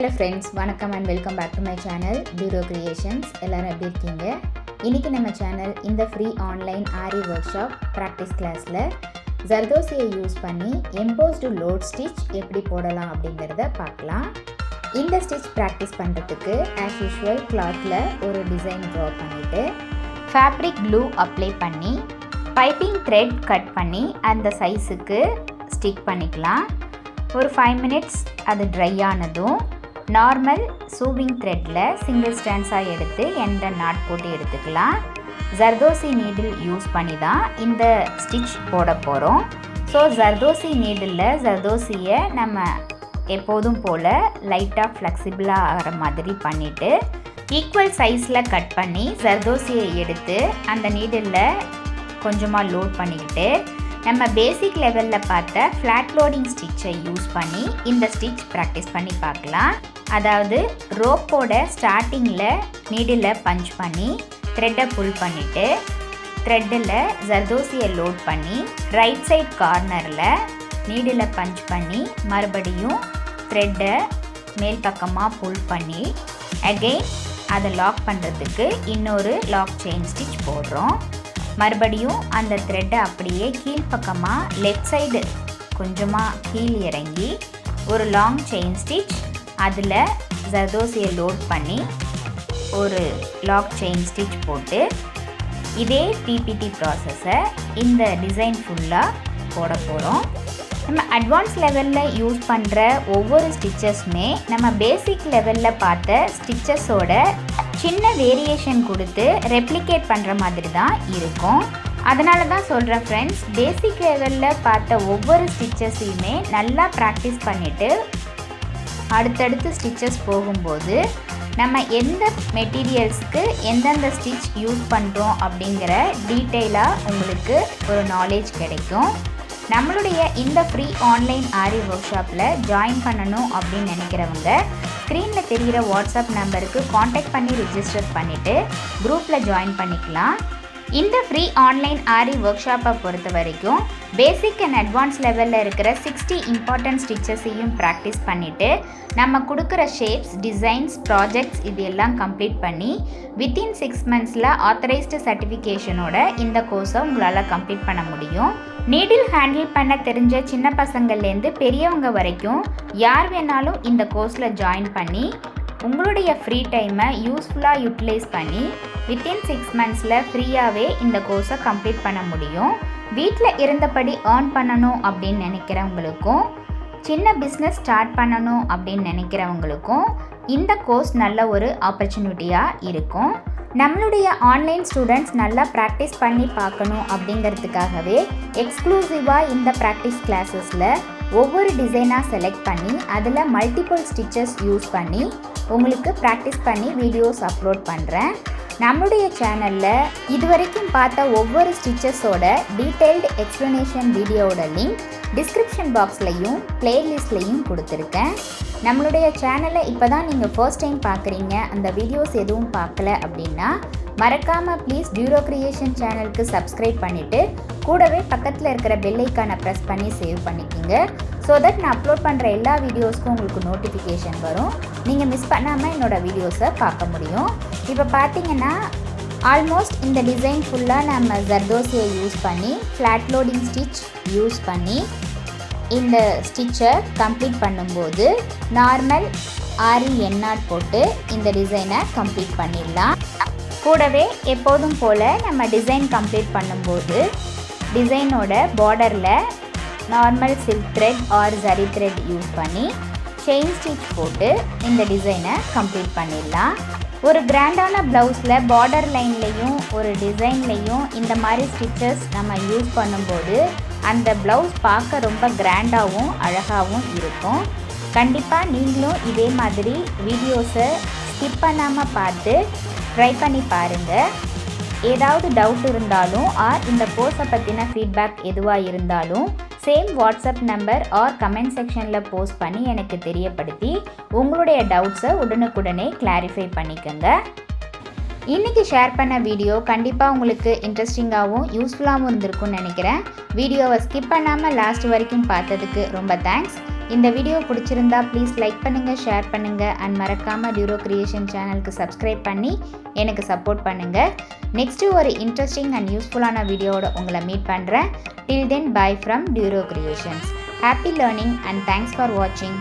Hello friends, வணக்கம் and welcome back to my channel Bureau Creations. எல்லாரும் எப்படி இருக்கீங்க? இன்னைக்கு நம்ம சேனல் இந்த ஃப்ரீ ஆன்லைன் ஆரி ஒர்க் ஷாப் பிராக்டிஸ் கிளாஸ்ல ஜர்தோசியை யூஸ் பண்ணி embossed லோட் ஸ்டிச் எப்படி போடலாம் அப்படிங்கறத பார்க்கலாம். இந்த ஸ்டிச் பிராக்டிஸ் பண்றதுக்கு as usual clothல ஒரு டிசைன் draw பண்ணிட்டு fabric glue அப்ளை பண்ணி பைப்பிங் thread கட் பண்ணி அந்த சைஸ்க்கு ஸ்டிக் பண்ணிக்கலாம். ஒரு 5 minutes அது dry ஆனதும் நார்மல் சூவிங் த்ரெட்ல சிங்கிள் ஸ்டாண்ட்ஸாக எடுத்து எந்த நாட் போட்டு எடுத்துக்கலாம். ஜர்தோசி நீடில் யூஸ் பண்ணி தான் இந்த ஸ்டிச் போட போகிறோம். ஸோ ஜர்தோசி நீடில் ஜர்தோசியை நம்ம எப்போதும் போல் லைட்டாக ஃப்ளெக்சிபிளாக ஆகிற மாதிரி பண்ணிவிட்டு ஈக்குவல் சைஸில் கட் பண்ணி ஜர்தோசியை எடுத்து அந்த நீடில் கொஞ்சமாக லோட் பண்ணிக்கிட்டு நம்ம பேசிக் லெவலில் பார்த்த ஃப்ளாட் லோடிங் ஸ்டிச்சை யூஸ் பண்ணி இந்த ஸ்டிச் ப்ராக்டிஸ் பண்ணி பார்க்கலாம். அதாவது ரோப்போட ஸ்டார்டிங்கில் நீடில் பஞ்ச் பண்ணி த்ரெட்டை புல் பண்ணிவிட்டு த்ரெட்டில் ஜர்தோசியை லோட் பண்ணி ரைட் சைட் கார்னரில் நீடில் பஞ்ச் பண்ணி மறுபடியும் த்ரெட்டை மேல் பக்கமாக புல் பண்ணி அகெயின் அதை லாக் பண்ணுறதுக்கு இன்னொரு லாக் செயின் ஸ்டிச் போடுறோம். மறுபடியும் அந்த த்ரெட்டை அப்படியே கீழ்ப்பக்கமாக லெஃப்ட் சைடு கொஞ்சமாக கீழ் இறங்கி ஒரு லாங் செயின் ஸ்டிச் அதில் ஜர்தோசியை லோட் பண்ணி ஒரு லாக் செயின் ஸ்டிச் போட்டு இதே பிபிடி ப்ராசஸை இந்த டிசைன் ஃபுல்லாக போட போகிறோம். நம்ம அட்வான்ஸ் லெவலில் யூஸ் பண்ணுற ஒவ்வொரு ஸ்டிச்சஸுமே நம்ம பேசிக் லெவலில் பார்த்த ஸ்டிச்சஸோட சின்ன வேரியேஷன் கொடுத்து ரெப்ளிகேட் பண்ணுற மாதிரி தான் இருக்கும். அதனால தான் சொல்கிறேன் ஃப்ரெண்ட்ஸ், பேசிக் லெவலில் பார்த்த ஒவ்வொரு ஸ்டிச்சஸையுமே நல்லா ப்ராக்டிஸ் பண்ணிவிட்டு அடுத்தடுத்து ஸ்டிச்சஸ் போகும்போது நம்ம எந்த மெட்டீரியல்ஸ்க்கு எந்தெந்த ஸ்டிச் யூஸ் பண்ணுறோம் அப்படிங்கிற டீட்டெயிலாக உங்களுக்கு ஒரு நாலேஜ் கிடைக்கும். நம்மளுடைய இந்த ஃப்ரீ ஆன்லைன் ஆரி ஒர்க் ஷாப்பில் ஜாயின் பண்ணணும் அப்படின்னு நினைக்கிறவங்க ஸ்க்ரீனில் தெரிகிற வாட்ஸ்அப் நம்பருக்கு காண்டாக்ட் பண்ணி ரிஜிஸ்டர் பண்ணிவிட்டு குரூப்பில் ஜாயின் பண்ணிக்கலாம். இந்த ஃப்ரீ ஆன்லைன் ஆரி ஒர்க் ஷாப்பை பொறுத்த வரைக்கும் பேசிக் அண்ட் அட்வான்ஸ் லெவலில் இருக்கிற 60 இம்பார்ட்டன்ட் ஸ்டிச்சஸையும் ப்ராக்டிஸ் பண்ணிவிட்டு நம்ம கொடுக்குற ஷேப்ஸ், டிசைன்ஸ், ப்ராஜெக்ட்ஸ் இது எல்லாம் கம்ப்ளீட் பண்ணி வித்தின் 6 monthஸில் ஆத்தரைஸ்டு சர்டிஃபிகேஷனோட இந்த கோர்ஸை உங்களால் கம்ப்ளீட் பண்ண முடியும். நீடில் ஹேண்டில் பண்ண தெரிஞ்ச சின்ன பசங்கள்லேருந்து பெரியவங்க வரைக்கும் யார் வேணாலும் இந்த கோர்ஸில் ஜாயின் பண்ணி உங்களுடைய ஃப்ரீ டைமை யூஸ்ஃபுல்லாக யூட்டிலைஸ் பண்ணி வித்தின் 6 monthஸில் ஃப்ரீயாகவே இந்த கோர்ஸை கம்ப்ளீட் பண்ண முடியும். வீட்டில் இருந்தபடி ஏர்ன் பண்ணணும் அப்படின்னு நினைக்கிறவங்களுக்கும் சின்ன பிஸ்னஸ் ஸ்டார்ட் பண்ணணும் அப்படின்னு நினைக்கிறவங்களுக்கும் இந்த கோர்ஸ் நல்ல ஒரு ஆப்பர்ச்சுனிட்டியாக இருக்கும். நம்மளுடைய ஆன்லைன் ஸ்டூடெண்ட்ஸ் நல்லா ப்ராக்டிஸ் பண்ணி பார்க்கணும் அப்படிங்கிறதுக்காகவே எக்ஸ்க்ளூசிவாக இந்த ப்ராக்டிஸ் கிளாஸஸில் ஒவ்வொரு டிசைனாக செலக்ட் பண்ணி அதில் மல்டிபிள் ஸ்டிச்சஸ் யூஸ் பண்ணி உங்களுக்கு ப்ராக்டிஸ் பண்ணி வீடியோஸ் அப்லோட் பண்ணுறேன். நம்மளுடைய சேனலில் இதுவரைக்கும் பார்த்த ஒவ்வொரு ஸ்டிச்சஸோட டீட்டெயில்டு எக்ஸ்ப்ளனேஷன் வீடியோவோட லிங்க் டிஸ்கிரிப்ஷன் பாக்ஸ்லையும் பிளேலிஸ்ட்லையும் கொடுத்துருக்கேன். நம்மளுடைய சேனலை இப்போ தான் நீங்கள் ஃபர்ஸ்ட் டைம் பார்க்குறீங்க, அந்த வீடியோஸ் எதுவும் பார்க்கல அப்படின்னா மறக்காமல் ப்ளீஸ் பியூரோ கிரியேஷன் சேனலுக்கு சப்ஸ்கிரைப் பண்ணிவிட்டு கூடவே பக்கத்தில் இருக்கிற பெல் ஐக்கானை ப்ரெஸ் பண்ணி சேவ் பண்ணிக்கோங்க. ஸோ தட் நான் அப்லோட் பண்ணுற எல்லா வீடியோஸ்க்கும் உங்களுக்கு நோட்டிஃபிகேஷன் வரும். நீங்கள் மிஸ் பண்ணாமல் என்னோடய வீடியோஸை பார்க்க முடியும். இப்போ பார்த்தீங்கன்னா ஆல்மோஸ்ட் இந்த டிசைன் ஃபுல்லாக நம்ம ஜர்தோசியை யூஸ் பண்ணி ஃப்ளாட் லோடிங் ஸ்டிச் யூஸ் பண்ணி இந்த ஸ்டிச்சை கம்ப்ளீட் பண்ணும்போது நார்மல் ஆரி எண்ணாட் போட்டு இந்த டிசைனை கம்ப்ளீட் பண்ணிடலாம். கூடவே எப்போதும் போல் நம்ம டிசைன் கம்ப்ளீட் பண்ணும்போது டிசைனோட பார்டரில் normal silk thread or zari thread use பண்ணி செயின் ஸ்டிச் போட்டு இந்த டிசைனை கம்ப்ளீட் பண்ணிடலாம். ஒரு கிராண்டான ப்ளவுஸில் பார்டர் லைன்லேயும் ஒரு டிசைன்லேயும் இந்த மாதிரி ஸ்டிச்சஸ் நம்ம யூஸ் பண்ணும்போது அந்த ப்ளவுஸ் பார்க்க ரொம்ப கிராண்டாகவும் அழகாகவும் இருக்கும். கண்டிப்பாக நீங்களும் இதே மாதிரி வீடியோஸை ஸ்கிப் பண்ணாமல் பார்த்து ட்ரை பண்ணி பாருங்கள். ஏதாவது டவுட் இருந்தாலும் ஆர் இந்த கோர்ஸை பற்றின ஃபீட்பேக் எதுவாக இருந்தாலும் same WhatsApp number or comment செக்ஷனில் போஸ்ட் பண்ணி எனக்கு தெரியப்படுத்தி உங்களுடைய டவுட்ஸை உடனுக்குடனே கிளாரிஃபை பண்ணிக்கோங்க. இன்றைக்கி ஷேர் பண்ண வீடியோ கண்டிப்பாக உங்களுக்கு இன்ட்ரெஸ்டிங்காகவும் யூஸ்ஃபுல்லாகவும் இருந்திருக்கும்னு நினைக்கிறேன். வீடியோவை ஸ்கிப் பண்ணாமல் லாஸ்ட் வரைக்கும் பார்த்ததுக்கு ரொம்ப தேங்க்ஸ். இந்த வீடியோ பிடிச்சிருந்தா ப்ளீஸ் லைக் பண்ணுங்கள், ஷேர் பண்ணுங்கள் அண்ட் மறக்காமல் டியூரோ கிரியேஷன் சேனலுக்கு சப்ஸ்கிரைப் பண்ணி எனக்கு சப்போர்ட் பண்ணுங்கள். நெக்ஸ்ட்டு ஒரு இன்ட்ரெஸ்டிங் அண்ட் யூஸ்ஃபுல்லான வீடியோவோட உங்களை மீட் பண்ணுறேன். Till then bye from Duro creations. Happy learning and thanks for வாட்சிங்.